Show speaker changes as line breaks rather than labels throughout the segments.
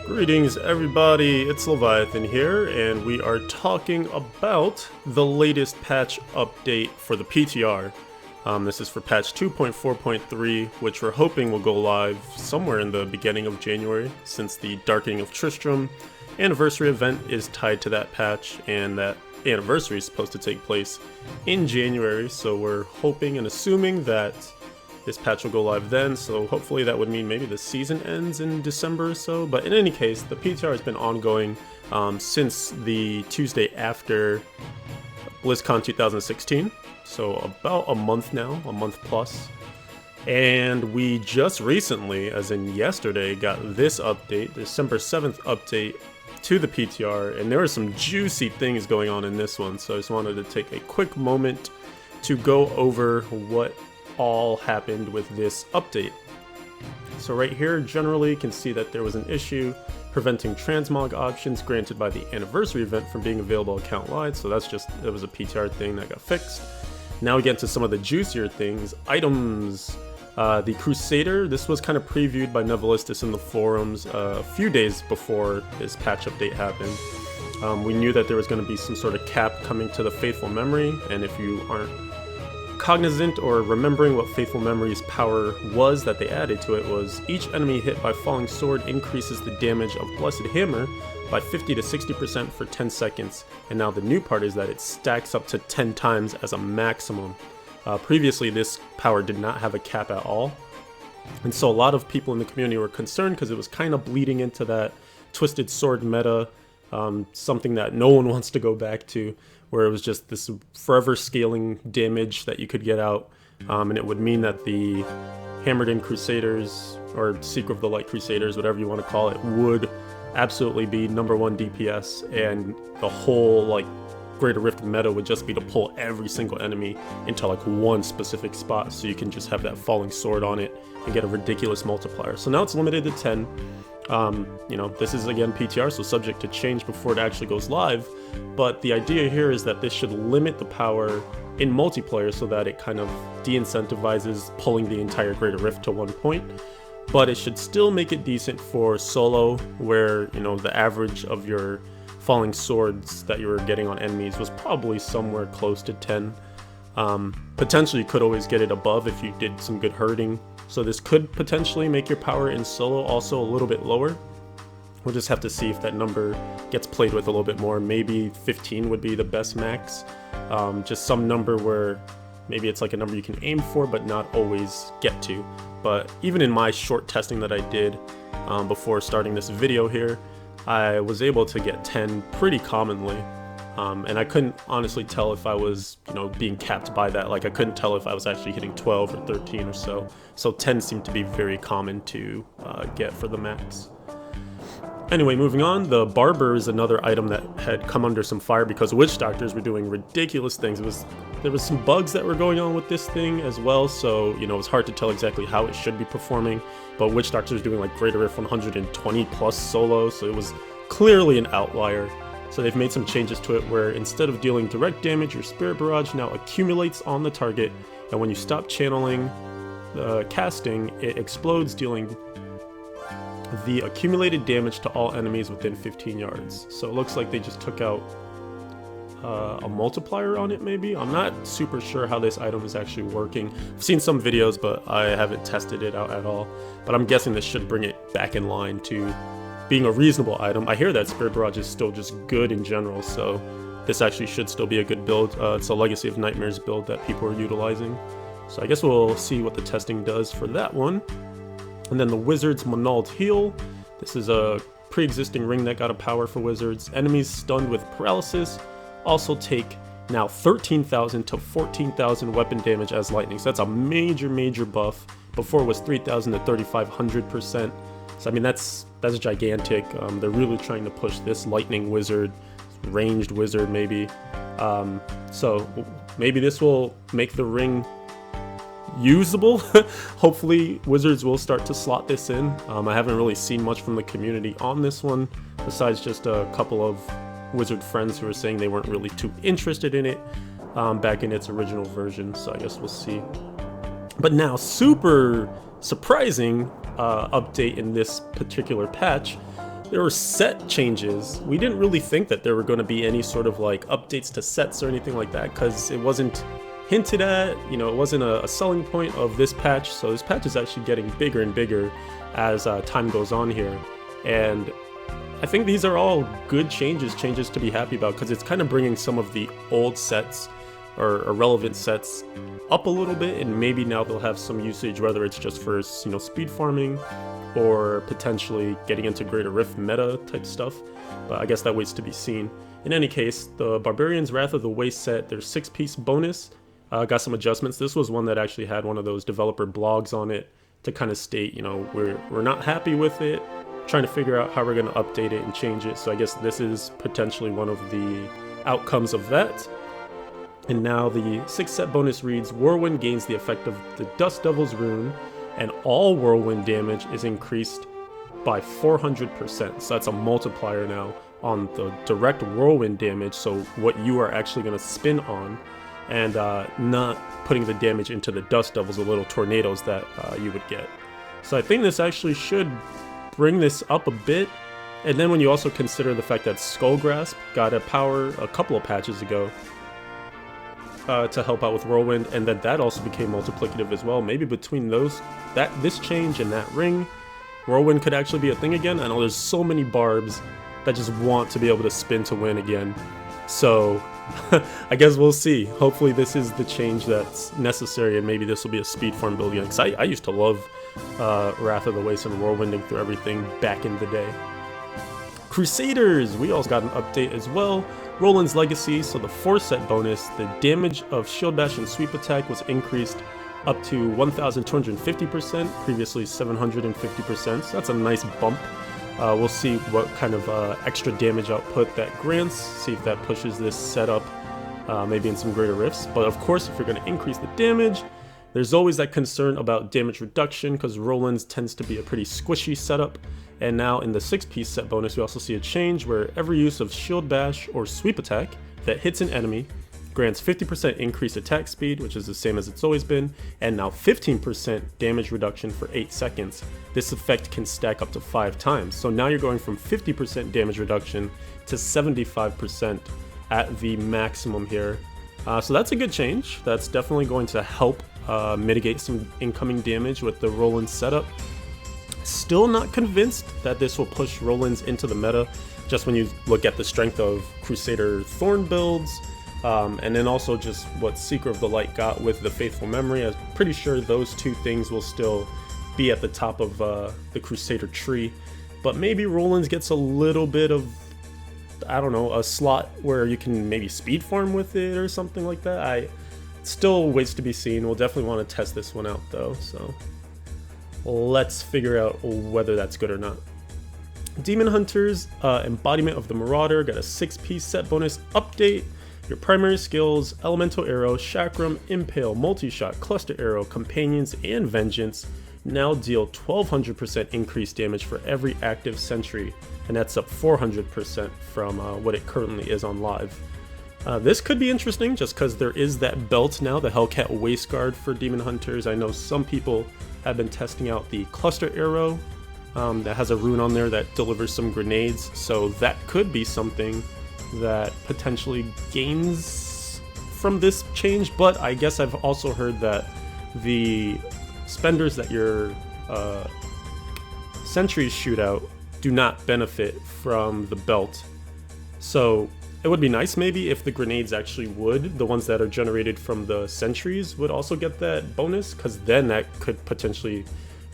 Greetings everybody, it's Leviathan here, and we are talking about the latest patch update for the PTR. This is for patch 2.4.3, which we're hoping will go live somewhere in the beginning of January, since the Darkening of Tristram anniversary event is tied to that patch, and that anniversary is supposed to take place in January, so we're hoping and assuming that this patch will go live then, so hopefully that would mean maybe the season ends in December or so. But in any case, the PTR has been ongoing since the Tuesday after BlizzCon 2016, so about a month now, a month plus. And we just recently, as in yesterday, got this update, December 7th update to the PTR, and there were some juicy things going on in this one, so I just wanted to take a quick moment to go over what all happened with this update. So right here, generally you can see that there was an issue preventing transmog options granted by the anniversary event from being available account-wide, so that's just, it was a PTR thing that got fixed. Now we get into some of the juicier things. Items. The Crusader, this was kind of previewed by Nevelistus in the forums a few days before this patch update happened. We knew that there was going to be some sort of cap coming to the Faithful Memory, and if you aren't cognizant or remembering what Faithful Memory's power was that they added to it, was each enemy hit by Falling Sword increases the damage of Blessed Hammer by 50 to 60% for 10 seconds, and now the new part is that it stacks up to 10 times as a maximum. Previously this power did not have a cap at all, and so a lot of people in the community were concerned because it was kind of bleeding into that Twisted Sword meta, something that no one wants to go back to, where it was just this forever scaling damage that you could get out, and it would mean that the Hammered In Crusaders, or Seeker of the Light Crusaders, whatever you want to call it, would absolutely be #1 DPS, and the whole like Greater Rift meta would just be to pull every single enemy into like one specific spot, so you can just have that Falling Sword on it and get a ridiculous multiplier. So now it's limited to 10. You know, this is again PTR, so subject to change before it actually goes live, but the idea here is that this should limit the power in multiplayer so that it kind of de-incentivizes pulling the entire Greater Rift to one point, but it should still make it decent for solo, where, you know, the average of your Falling Swords that you were getting on enemies was probably somewhere close to 10. Potentially you could always get it above if you did some good herding, so this could potentially make your power in solo also a little bit lower. We'll just have to see if that number gets played with a little bit more. Maybe 15 would be the best max, just some number where maybe it's like a number you can aim for but not always get to. But even in my short testing that I did before starting this video here, I was able to get 10 pretty commonly, and I couldn't honestly tell if I was, you know, being capped by that. Like, I couldn't tell if I was actually hitting 12 or 13 or so. So 10 seemed to be very common to get for the max. Anyway, moving on, the Barber is another item that had come under some fire because Witch Doctors were doing ridiculous things. There was some bugs that were going on with this thing as well, so, you know, it was hard to tell exactly how it should be performing, but Witch Doctors was doing like Greater Rift 120 plus solo, so it was clearly an outlier. So they've made some changes to it where instead of dealing direct damage, your Spirit Barrage now accumulates on the target, and when you stop channeling the casting, it explodes, dealing the accumulated damage to all enemies within 15 yards. So it looks like they just took out a multiplier on it, maybe? I'm not super sure how this item is actually working. I've seen some videos, but I haven't tested it out at all. But I'm guessing this should bring it back in line to being a reasonable item. I hear that Spirit Barrage is still just good in general, so this actually should still be a good build. It's a Legacy of Nightmares build that people are utilizing. So I guess we'll see what the testing does for that one. And then the Wizard's Monald Heal. This is a pre-existing ring that got a power for Wizards. Enemies stunned with paralysis also take now 13,000 to 14,000 weapon damage as lightning. So that's a major buff. Before it was 3,000 to 3,500%. So I mean that's gigantic. They're really trying to push this lightning wizard, ranged wizard maybe. So maybe this will make the ring usable. Hopefully Wizards will start to slot this in. I haven't really seen much from the community on this one, besides just a couple of Wizard friends who are saying they weren't really too interested in it back in its original version, so I guess we'll see. But now, super surprising update in this particular patch there were set changes. We didn't really think that there were going to be any sort of like updates to sets or anything like that, because it wasn't hinted at, you know, it wasn't a selling point of this patch. So this patch is actually getting bigger and bigger as time goes on here. And I think these are all good changes to be happy about, because it's kind of bringing some of the old sets or irrelevant sets up a little bit, and maybe now they'll have some usage, whether it's just for, you know, speed farming or potentially getting into Greater Rift meta type stuff, but I guess that waits to be seen. In any case, the Barbarian's Wrath of the Waste set, their 6-piece bonus, got some adjustments. This was one that actually had one of those developer blogs on it to kind of state, you know, we're not happy with it, trying to figure out how we're going to update it and change it. So I guess this is potentially one of the outcomes of that. And now the 6th set bonus reads, Whirlwind gains the effect of the Dust Devil's rune, and all Whirlwind damage is increased by 400%. So that's a multiplier now on the direct Whirlwind damage, so what you are actually going to spin on, and not putting the damage into the Dust Devils, the little tornadoes that you would get. So I think this actually should bring this up a bit. And then when you also consider the fact that Skull Grasp got a power a couple of patches ago, to help out with Whirlwind, and then that also became multiplicative as well. Maybe between those, this change and that ring, Whirlwind could actually be a thing again. I know there's so many barbs that just want to be able to spin to win again. So I guess we'll see. Hopefully this is the change that's necessary, and maybe this will be a speed farm build again. Because I used to love Wrath of the Waste and Whirlwinding through everything back in the day. Crusaders! We also got an update as well. Roland's Legacy, so the 4-set bonus, the damage of Shield Bash and Sweep Attack was increased up to 1,250%, previously 750%, so that's a nice bump. We'll see what kind of extra damage output that grants, see if that pushes this setup maybe in some Greater Rifts. But of course, if you're going to increase the damage, there's always that concern about damage reduction, because Roland's tends to be a pretty squishy setup. And now in the 6-piece set bonus, we also see a change where every use of Shield Bash or Sweep Attack that hits an enemy grants 50% increased attack speed, which is the same as it's always been, and now 15% damage reduction for 8 seconds. This effect can stack up to 5 times. So now you're going from 50% damage reduction to 75% at the maximum here. So that's a good change. That's definitely going to help mitigate some incoming damage with the Roland setup. Still not convinced that this will push Roland's into the meta, just when you look at the strength of Crusader Thorn builds, and then also just what Seeker of the Light got with the Faithful Memory. I'm pretty sure those two things will still be at the top of the Crusader tree, but maybe Roland's gets a little bit of, I don't know, a slot where you can maybe speed farm with it or something like that. Still waits to be seen. We'll definitely want to test this one out though, so let's figure out whether that's good or not. Demon Hunters, Embodiment of the Marauder, got a 6-piece set bonus update. Your primary skills, Elemental Arrow, Chakram, Impale, Multi-Shot, Cluster Arrow, Companions, and Vengeance now deal 1200% increased damage for every active sentry, and that's up 400% from what it currently is on live. This could be interesting just because there is that belt now, the Hellcat Waistguard for Demon Hunters. I know some people have been testing out the Cluster Arrow that has a rune on there that delivers some grenades, so that could be something that potentially gains from this change. But I guess I've also heard that the spenders that your sentries shoot out do not benefit from the belt, so it would be nice maybe if the grenades actually would, the ones that are generated from the sentries, would also get that bonus, because then that could potentially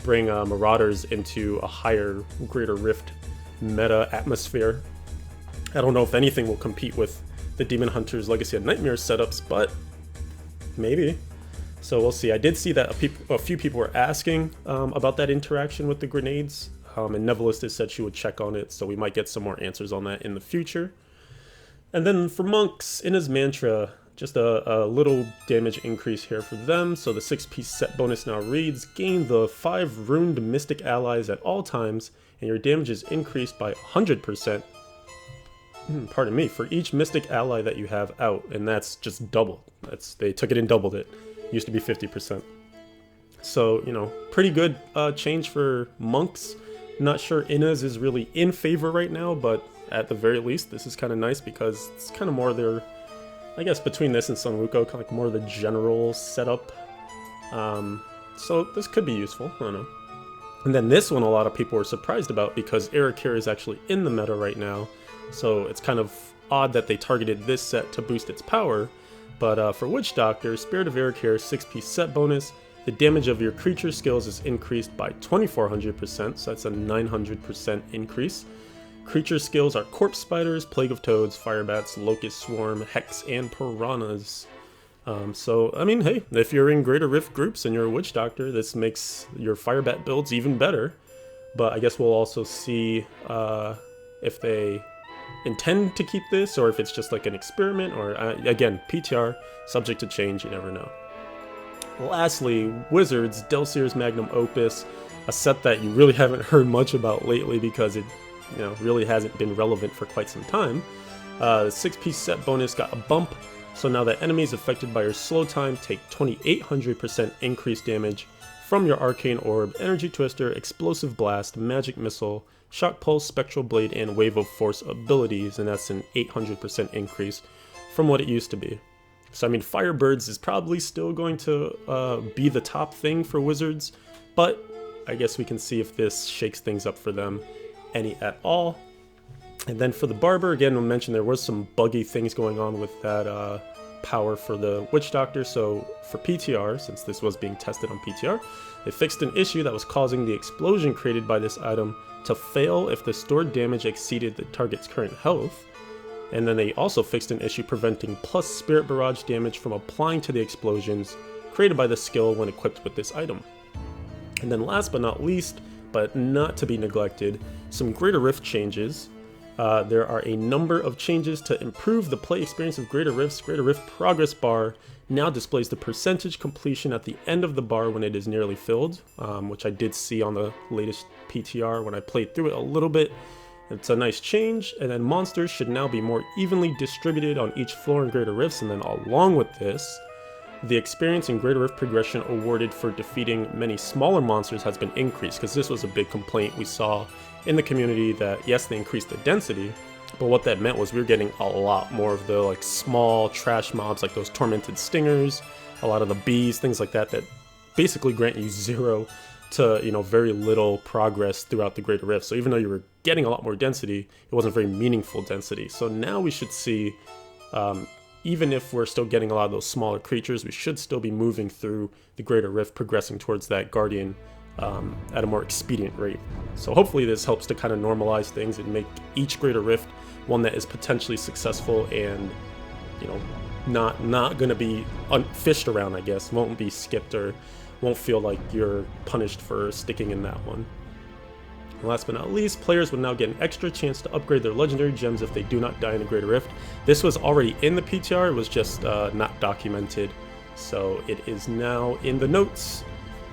bring Marauders into a higher Greater Rift meta atmosphere. I don't know if anything will compete with the Demon Hunters Legacy of Nightmare setups, but maybe. So we'll see. I did see that a few people were asking about that interaction with the grenades, and Nevelist said she would check on it, so we might get some more answers on that in the future. And then for monks, in his mantra, just a little damage increase here for them. So the 6-piece set bonus now reads, gain the 5 runed mystic allies at all times, and your damage is increased by 100%. Pardon me, for each mystic ally that you have out, and that's just double. They took it and doubled it. Used to be 50%. So, you know, pretty good change for monks. Not sure Inna's is really in favor right now, but at the very least, this is kind of nice because it's kind of more their, I guess between this and Sun Wukong, kind of like more the general setup. So this could be useful, I don't know. And then this one a lot of people were surprised about because Arakir is actually in the meta right now, so it's kind of odd that they targeted this set to boost its power. But for Witch Doctor, Spirit of Arakir 6-piece set bonus, the damage of your creature skills is increased by 2400%, so that's a 900% increase. Creature skills are Corpse Spiders, Plague of Toads, Firebats, Locust Swarm, Hex, and Piranhas. So, I mean, hey, if you're in Greater Rift groups and you're a Witch Doctor, this makes your Firebat builds even better. But I guess we'll also see if they intend to keep this, or if it's just like an experiment, or again, PTR, subject to change, you never know. Lastly, Wizards, Delcyr's Magnum Opus, a set that you really haven't heard much about lately because it really hasn't been relevant for quite some time. The 6-piece set bonus got a bump. So now that enemies affected by your slow time take 2800% increased damage from your Arcane Orb, Energy Twister, Explosive Blast, Magic Missile, Shock Pulse, Spectral Blade, and Wave of Force abilities, and that's an 800% increase from what it used to be. So I mean, Firebirds is probably still going to be the top thing for Wizards, but I guess we can see if this shakes things up for them any at all. And then for the Barber, again, we mentioned there was some buggy things going on with that power for the Witch Doctor. So for PTR, since this was being tested on PTR, they fixed an issue that was causing the explosion created by this item to fail if the stored damage exceeded the target's current health. And then they also fixed an issue preventing plus Spirit Barrage damage from applying to the explosions created by the skill when equipped with this item. And then last but not least, but not to be neglected, some Greater Rift changes. There are a number of changes to improve the play experience of Greater Rifts. Greater Rift Progress Bar now displays the percentage completion at the end of the bar when it is nearly filled, which I did see on the latest PTR when I played through it a little bit. It's a nice change, and then monsters should now be more evenly distributed on each floor in Greater Rifts, and then along with this, the experience in Greater Rift progression awarded for defeating many smaller monsters has been increased, because this was a big complaint we saw in the community that, yes, they increased the density, but what that meant was we were getting a lot more of the like small trash mobs, like those tormented stingers, a lot of the bees, things like that, that basically grant you 0 to very little progress throughout the Greater Rift. So even though you were getting a lot more density, it wasn't very meaningful density. So now we should see, even if we're still getting a lot of those smaller creatures, we should still be moving through the Greater Rift, progressing towards that Guardian at a more expedient rate. So hopefully this helps to kind of normalize things and make each Greater Rift one that is potentially successful and, not going to be fished around, I guess, won't be skipped or won't feel like you're punished for sticking in that one. And last but not least, players would now get an extra chance to upgrade their legendary gems if they do not die in the Greater Rift. This was already in the PTR, it was just not documented, so it is now in the notes.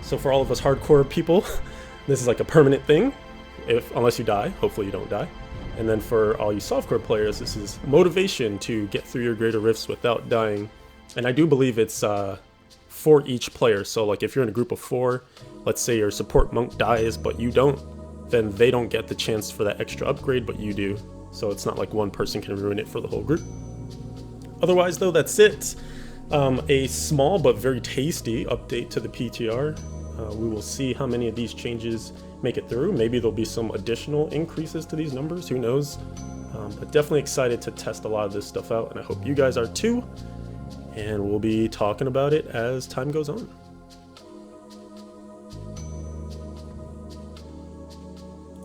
So for all of us hardcore people, this is like a permanent thing, unless you die. Hopefully you don't die. And then for all you softcore players, this is motivation to get through your Greater Rifts without dying. And I do believe it's for each player. So like if you're in a group of 4, let's say your support monk dies but you don't, then they don't get the chance for that extra upgrade, but you do. So it's not like one person can ruin it for the whole group. Otherwise though, that's it. A small but very tasty update to the PTR. We will see how many of these changes make it through. Maybe there'll be some additional increases to these numbers, who knows. But definitely excited to test a lot of this stuff out, and I hope you guys are too. And we'll be talking about it as time goes on.